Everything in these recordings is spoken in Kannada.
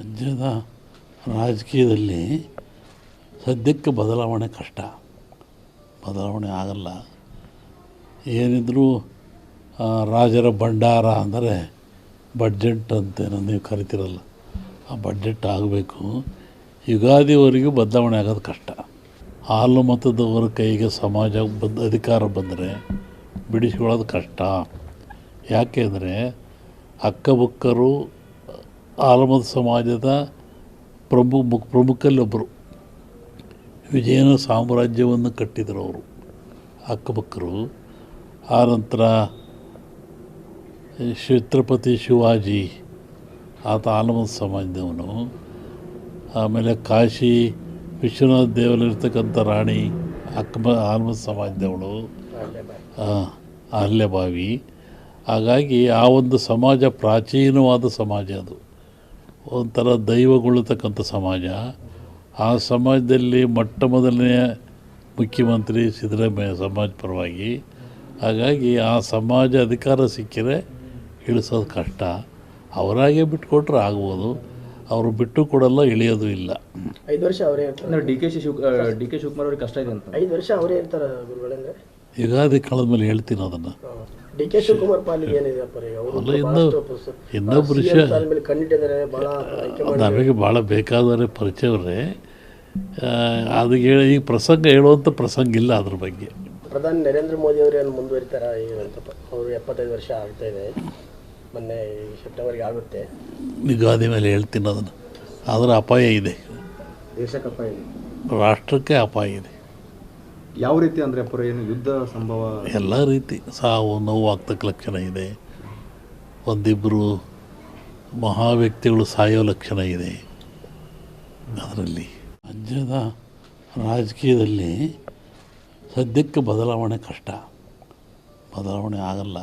ರಾಜ್ಯದ ರಾಜಕೀಯದಲ್ಲಿ ಸದ್ಯಕ್ಕೆ ಬದಲಾವಣೆ ಕಷ್ಟ. ಬದಲಾವಣೆ ಆಗಲ್ಲ. ಏನಿದ್ರೂ ರಾಜರ ಭಂಡಾರ ಅಂದರೆ ಬಡ್ಜೆಟ್ ಅಂತೇನೋ ನೀವು ಕರಿತೀರಲ್ಲ, ಆ ಬಡ್ಜೆಟ್ ಆಗಬೇಕು. ಯುಗಾದಿವರೆಗೂ ಬದಲಾವಣೆ ಆಗೋದು ಕಷ್ಟ. ಹಾಲು ಮತದವರ ಕೈಗೆ ಸಮಾಜ ಅಧಿಕಾರ ಬಂದರೆ ಬಿಡಿಸ್ಕೊಳ್ಳೋದು ಕಷ್ಟ. ಯಾಕೆಂದರೆ ಅಕ್ಕಬುಕ್ಕರು ಹಾಲುಮತ ಸಮಾಜದ ಪ್ರಮುಖಲ್ಲೊಬ್ಬರು. ವಿಜಯನ ಸಾಮ್ರಾಜ್ಯವನ್ನು ಕಟ್ಟಿದರು ಅವರು ಅಕ್ಕಬುಕ್ಕರು. ಆನಂತರ ಛತ್ರಪತಿ ಶಿವಾಜಿ, ಆತ ಹಾಲುಮತ ಸಮಾಜದವನು. ಆಮೇಲೆ ಕಾಶಿ ವಿಶ್ವನಾಥ ದೇವರಲ್ಲಿರ್ತಕ್ಕಂಥ ರಾಣಿ ಹಾಲುಮತ ಸಮಾಜದವಳು, ಅಹಲ್ಯಬಾಯಿ. ಹಾಗಾಗಿ ಆ ಒಂದು ಸಮಾಜ ಪ್ರಾಚೀನವಾದ ಸಮಾಜ, ಅದು ಒಂಥರ ದೈವಗೊಳ್ಳತಕ್ಕಂಥ ಸಮಾಜ. ಆ ಸಮಾಜದಲ್ಲಿ ಮೊಟ್ಟ ಮೊದಲನೆಯ ಮುಖ್ಯಮಂತ್ರಿ ಸಿದ್ದರಾಮಯ್ಯ ಸಮಾಜ ಪರವಾಗಿ. ಹಾಗಾಗಿ ಆ ಸಮಾಜ ಅಧಿಕಾರ ಸಿಕ್ಕಿದರೆ ಇಳಿಸೋದು ಕಷ್ಟ. ಅವರಾಗೆ ಬಿಟ್ಟುಕೊಟ್ರೆ ಆಗ್ಬೋದು, ಅವರು ಬಿಟ್ಟು ಕೊಡಲ್ಲ, ಇಳಿಯೋದು ಇಲ್ಲ. 5 ವರ್ಷ ಅವರೇ ಇರ್ತಾರೆ. ಡಿ ಕೆ ಶಿವಕುಮಾರ್ ಅವ್ರಿಗೆ ಕಷ್ಟ ಇದೆ ಅಂತ 5 ವರ್ಷ ಅವರೇ ಇರ್ತಾರೆ ಗುರುಗಳಂದ್ರೆ. ಯುಗಾದಿ ಕಳೆದ ಮೇಲೆ ಹೇಳ್ತೀನಿ ಅದನ್ನು. ಡಿ ಕೆ ಶಿವಕುಮಾರ್ ಪಾಲಿಗೆ ಏನಿದೆ ಇನ್ನೊಬ್ಬರು ನಮಗೆ ಭಾಳ ಬೇಕಾದರೆ ಪರಿಚಯವರೇ. ಅದು ಈ ಪ್ರಸಂಗ ಹೇಳುವಂಥ ಪ್ರಸಂಗ ಇಲ್ಲ ಅದ್ರ ಬಗ್ಗೆ. ಪ್ರಧಾನಿ ನರೇಂದ್ರ ಮೋದಿ ಅವರು ಏನು ಮುಂದುವರಿತಾರ? ಅವರು 75 ವರ್ಷ ಆಗ್ತಾ ಇದೆ, ಮೊನ್ನೆ ಸೆಪ್ಟೆಂಬರ್ಗೆ ಆಗುತ್ತೆ. ಯುಗಾದಿ ಮೇಲೆ ಹೇಳ್ತೀನಿ ಅದನ್ನು. ಅದರ ಅಪಾಯ ಇದೆ, ದೇಶಕ್ಕೆ ಅಪಾಯ ಇದೆ, ರಾಷ್ಟ್ರಕ್ಕೆ ಅಪಾಯ ಇದೆ. ಯಾವ ರೀತಿ ಅಂದರೆ ಏನು ಯುದ್ಧ ಸಂಭವ? ಎಲ್ಲ ರೀತಿ ಸಾವು ನೋವು ಆಗ್ತಕ್ಕ ಲಕ್ಷಣ ಇದೆ. ಒಂದಿಬ್ಬರು ಮಹಾ ವ್ಯಕ್ತಿಗಳು ಸಾಯೋ ಲಕ್ಷಣ ಇದೆ. ಅದರಲ್ಲಿ ರಾಜ್ಯದ ರಾಜಕೀಯದಲ್ಲಿ ಸದ್ಯಕ್ಕೆ ಬದಲಾವಣೆ ಕಷ್ಟ. ಬದಲಾವಣೆ ಆಗಲ್ಲ.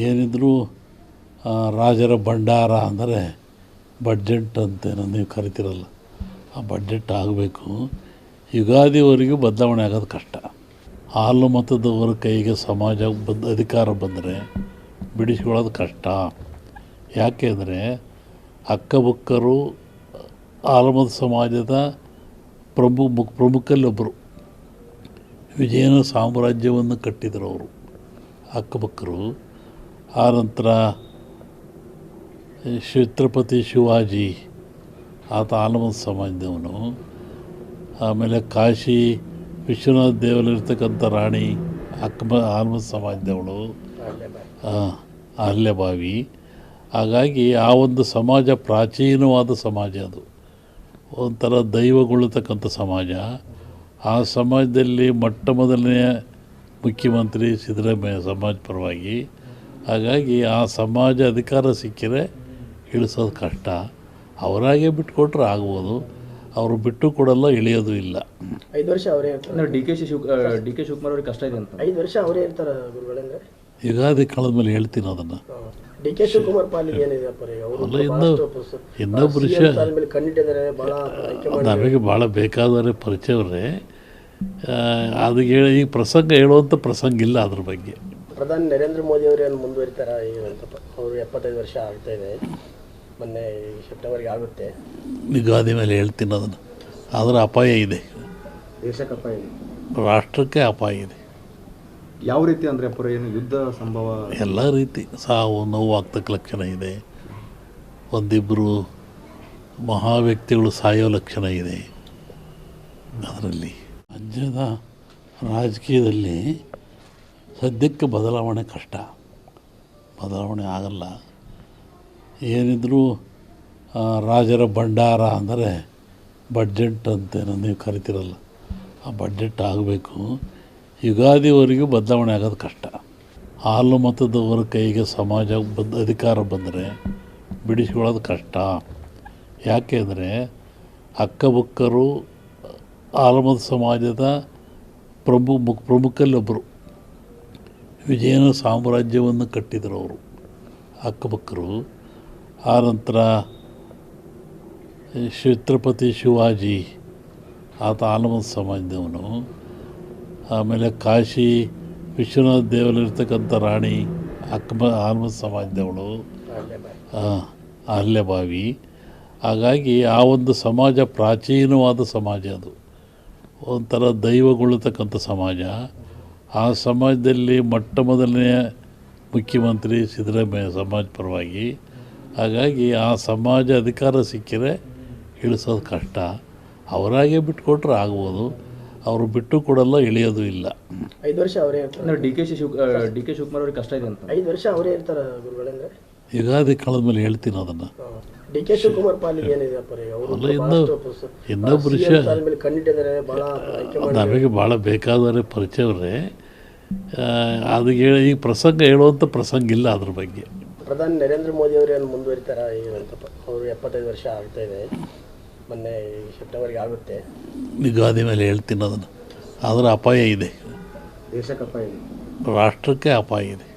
ಏನಿದ್ರೂ ರಾಜರ ಭಂಡಾರ ಅಂದರೆ ಬಡ್ಜೆಟ್ ಅಂತೇನೋ ನೀವು ಕರಿತೀರಲ್ಲ, ಆ ಬಡ್ಜೆಟ್ ಆಗಬೇಕು. ಯುಗಾದಿವರೆಗೂ ಬದಲಾವಣೆ ಆಗೋದು ಕಷ್ಟ. ಹಾಲು ಮತದವರ ಕೈಗೆ ಸಮಾಜ ಅಧಿಕಾರ ಬಂದರೆ ಬಿಡಿಸ್ಕೊಳ್ಳೋದು ಕಷ್ಟ. ಯಾಕೆಂದರೆ ಅಕ್ಕಬುಕ್ಕರು ಹಾಲುಮತ ಸಮಾಜದ ಪ್ರಮುಖಲ್ಲೊಬ್ಬರು. ವಿಜಯನ ಸಾಮ್ರಾಜ್ಯವನ್ನು ಕಟ್ಟಿದರು ಅವರು ಅಕ್ಕಬುಕ್ಕರು. ಆನಂತರ ಛತ್ರಪತಿ ಶಿವಾಜಿ, ಆತ ಹಾಲುಮತ ಸಮಾಜದವನು. ಆಮೇಲೆ ಕಾಶಿ ವಿಶ್ವನಾಥ ದೇವರಲ್ಲಿರ್ತಕ್ಕಂಥ ರಾಣಿ ಹಾಲುಮತ ಸಮಾಜದವಳು, ಅಹಲ್ಯಬಾಯಿ. ಹಾಗಾಗಿ ಆ ಒಂದು ಸಮಾಜ ಪ್ರಾಚೀನವಾದ ಸಮಾಜ, ಅದು ಒಂಥರ ದೈವಗೊಳ್ಳತಕ್ಕಂಥ ಸಮಾಜ. ಆ ಸಮಾಜದಲ್ಲಿ ಮೊಟ್ಟ ಮೊದಲನೆಯ ಮುಖ್ಯಮಂತ್ರಿ ಸಿದ್ದರಾಮಯ್ಯ ಸಮಾಜ ಪರವಾಗಿ. ಹಾಗಾಗಿ ಆ ಸಮಾಜ ಅಧಿಕಾರ ಸಿಕ್ಕಿದರೆ ಇಳಿಸೋದು ಕಷ್ಟ. ಅವರಾಗೆ ಬಿಟ್ಟುಕೊಟ್ರೆ ಆಗ್ಬೋದು, ಅವರು ಬಿಟ್ಟು ಕೊಡಲ್ಲ, ಇಳಿಯೋದು ಇಲ್ಲ. 5 ವರ್ಷ ಅವರೇ ಇರ್ತಾರೆ. ಡಿ ಕೆ ಶಿವಕುಮಾರ್ ಅವ್ರಿಗೆ ಕಷ್ಟ ಇದೆ ಅಂತ 5 ವರ್ಷ ಅವರೇ ಇರ್ತಾರೆ ಗುರುಗಳಂದ್ರೆ. ಯುಗಾದಿ ಕಳೆದ ಮೇಲೆ ಹೇಳ್ತೀನಿ ಅದನ್ನು. ಡಿ ಕೆ ಶಿವಕುಮಾರ್ ಪಾಲಿಗೆ ಏನಿದೆ? ಇನ್ನೊಬ್ಬರು ನಮಗೆ ಭಾಳ ಬೇಕಾದರೆ ಪರಿಚಯವರೇ. ಅದು ಈ ಪ್ರಸಂಗ ಹೇಳುವಂಥ ಪ್ರಸಂಗ ಇಲ್ಲ ಅದ್ರ ಬಗ್ಗೆ. ಪ್ರಧಾನಿ ನರೇಂದ್ರ ಮೋದಿ ಅವರು ಏನು ಮುಂದುವರಿತಾರ? ಅವರು 75 ವರ್ಷ ಆಗ್ತಾ ಇದೆ, ಮೊನ್ನೆ ಸೆಪ್ಟೆಂಬರ್ಗೆ ಆಗುತ್ತೆ. ಯುಗಾದಿ ಮೇಲೆ ಹೇಳ್ತೀನಿ ಅದನ್ನು. ಅದರ ಅಪಾಯ ಇದೆ, ದೇಶಕ್ಕೆ ಅಪಾಯ ಇದೆ, ರಾಷ್ಟ್ರಕ್ಕೆ ಅಪಾಯ ಇದೆ. ಯಾವ ರೀತಿ ಅಂದರೆ ಏನು ಯುದ್ಧ ಸಂಭವ? ಎಲ್ಲ ರೀತಿ ಸಾವು ನೋವು ಆಗ್ತಕ್ಕ ಲಕ್ಷಣ ಇದೆ. ಒಂದಿಬ್ಬರು ಮಹಾ ವ್ಯಕ್ತಿಗಳು ಸಾಯೋ ಲಕ್ಷಣ ಇದೆ. ಅದರಲ್ಲಿ ರಾಜ್ಯದ ರಾಜಕೀಯದಲ್ಲಿ ಸದ್ಯಕ್ಕೆ ಬದಲಾವಣೆ ಕಷ್ಟ. ಬದಲಾವಣೆ ಆಗಲ್ಲ. ಏನಿದ್ರೂ ರಾಜರ ಭಂಡಾರ ಅಂದರೆ ಬಡ್ಜೆಟ್ ಅಂತೇನೋ ನೀವು ಕರಿತೀರಲ್ಲ, ಆ ಬಡ್ಜೆಟ್ ಆಗಬೇಕು. ಯುಗಾದಿವರೆಗೂ ಬದಲಾವಣೆ ಆಗೋದು ಕಷ್ಟ. ಹಾಲು ಮತದವರ ಕೈಗೆ ಸಮಾಜ ಅಧಿಕಾರ ಬಂದರೆ ಬಿಡಿಸ್ಕೊಳ್ಳೋದು ಕಷ್ಟ. ಯಾಕೆಂದರೆ ಅಕ್ಕಬುಕ್ಕರು ಹಾಲುಮತ ಸಮಾಜದ ಪ್ರಮುಖಲ್ಲೊಬ್ಬರು. ವಿಜಯನ ಸಾಮ್ರಾಜ್ಯವನ್ನು ಕಟ್ಟಿದರು ಅವರು ಅಕ್ಕಬುಕ್ಕರು. ಆನಂತರ ಛತ್ರಪತಿ ಶಿವಾಜಿ, ಆತ ಹಾಲುಮತ ಸಮಾಜದವನು. ಆಮೇಲೆ ಕಾಶಿ ವಿಶ್ವನಾಥ ದೇವರಲ್ಲಿರ್ತಕ್ಕಂಥ ರಾಣಿ ಹಾಲುಮತ ಸಮಾಜದವಳು, ಅಹಲ್ಯಬಾಯಿ. ಹಾಗಾಗಿ ಆ ಒಂದು ಸಮಾಜ ಪ್ರಾಚೀನವಾದ ಸಮಾಜ, ಅದು ಒಂಥರ ದೈವಗೊಳ್ಳತಕ್ಕಂಥ ಸಮಾಜ. ಆ ಸಮಾಜದಲ್ಲಿ ಮೊಟ್ಟ ಮೊದಲನೆಯ ಮುಖ್ಯಮಂತ್ರಿ ಸಿದ್ದರಾಮಯ್ಯ ಸಮಾಜ ಪರವಾಗಿ. ಹಾಗಾಗಿ ಆ ಸಮಾಜ ಅಧಿಕಾರ ಸಿಕ್ಕಿದ್ರೆ ಇಳಿಸೋದು ಕಷ್ಟ. ಅವರಾಗೆ ಬಿಟ್ಟುಕೊಟ್ರೆ ಆಗ್ಬೋದು, ಅವರು ಬಿಟ್ಟು ಕೊಡಲ್ಲ, ಇಳಿಯೋದು ಇಲ್ಲ. 5 ವರ್ಷ ಅವರೇ ಇರ್ತಾರೆ. ಡಿ ಕೆ ಶಿವಕುಮಾರ್ ಅವ್ರಿಗೆ ಕಷ್ಟ ಇದೆ ಅಂತ. 5 ವರ್ಷ ಅವರೇ ಇರ್ತಾರೆ ಗುರುಗಳಂದ್ರೆ. ಯುಗಾದಿ ಕಳೆದ ಮೇಲೆ ಹೇಳ್ತೀನಿ ಅದನ್ನು. ಡಿ ಕೆ ಶಿವಕುಮಾರ್ ಪಾಲಿಗೆ ಏನಿದೆ ಅಪ್ಪ ರೀ? ಅವರು ಇನ್ನೊಬ್ಬರು ವಿಷಯ ಕಂಡಿಟ್ಟಿದ್ದಾರೆ, ಭಾಳ ನಮಗೆ ಭಾಳ ಬೇಕಾದವರೇ ಪರಿಚಯವರೇ. ಅದಕ್ಕೆ ಹೇಳಿ ಈಗ ಪ್ರಸಂಗ ಹೇಳುವಂಥ ಪ್ರಸಂಗ ಇಲ್ಲ ಅದ್ರ ಬಗ್ಗೆ. ಪ್ರಧಾನಿ ನರೇಂದ್ರ ಮೋದಿ ಅವರೇನು ಮುಂದುವರಿತಾರ ಏನಂತಪ್ಪ? ಅವರು 75 ವರ್ಷ ಆಗ್ತಾ ಇದೆ, ಮೊನ್ನೆ ಸೆಪ್ಟೆಂಬರ್ಗೆ ಆಗುತ್ತೆ. ಯುಗಾದಿ ಮೇಲೆ ಹೇಳ್ತೀನಿ ಅದನ್ನು. ಆದರೆ ಅಪಾಯ ಇದೆ, ದೇಶಕ್ಕೆ ಅಪಾಯ ಇದೆ, ರಾಷ್ಟ್ರಕ್ಕೆ ಅಪಾಯ ಇದೆ.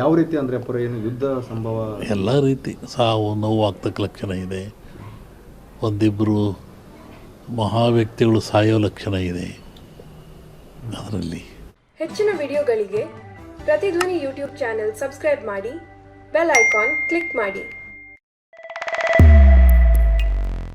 ಯಾವ ರೀತಿ ಅಂದರೆ ಅಪ್ಪರ ಏನು ಯುದ್ಧ ಸಂಭವ? ಎಲ್ಲ ರೀತಿ ಸಾವು ನೋವು ಆಗ್ತಕ್ಕ ಲಕ್ಷಣ ಇದೆ. ಒಂದಿಬ್ಬರು ಮಹಾ ವ್ಯಕ್ತಿಗಳು ಸಾಯೋ ಲಕ್ಷಣ ಇದೆ ಅದರಲ್ಲಿ. ಹೆಚ್ಚಿನ ವಿಡಿಯೋಗಳಿಗೆ ಪ್ರತಿಧ್ವನಿ ಯೂಟ್ಯೂಬ್ ಚಾನೆಲ್ ಸಬ್ಸ್ಕ್ರೈಬ್ ಮಾಡಿ, ಬೆಲ್ ಐಕಾನ್ ಕ್ಲಿಕ್ ಮಾಡಿ.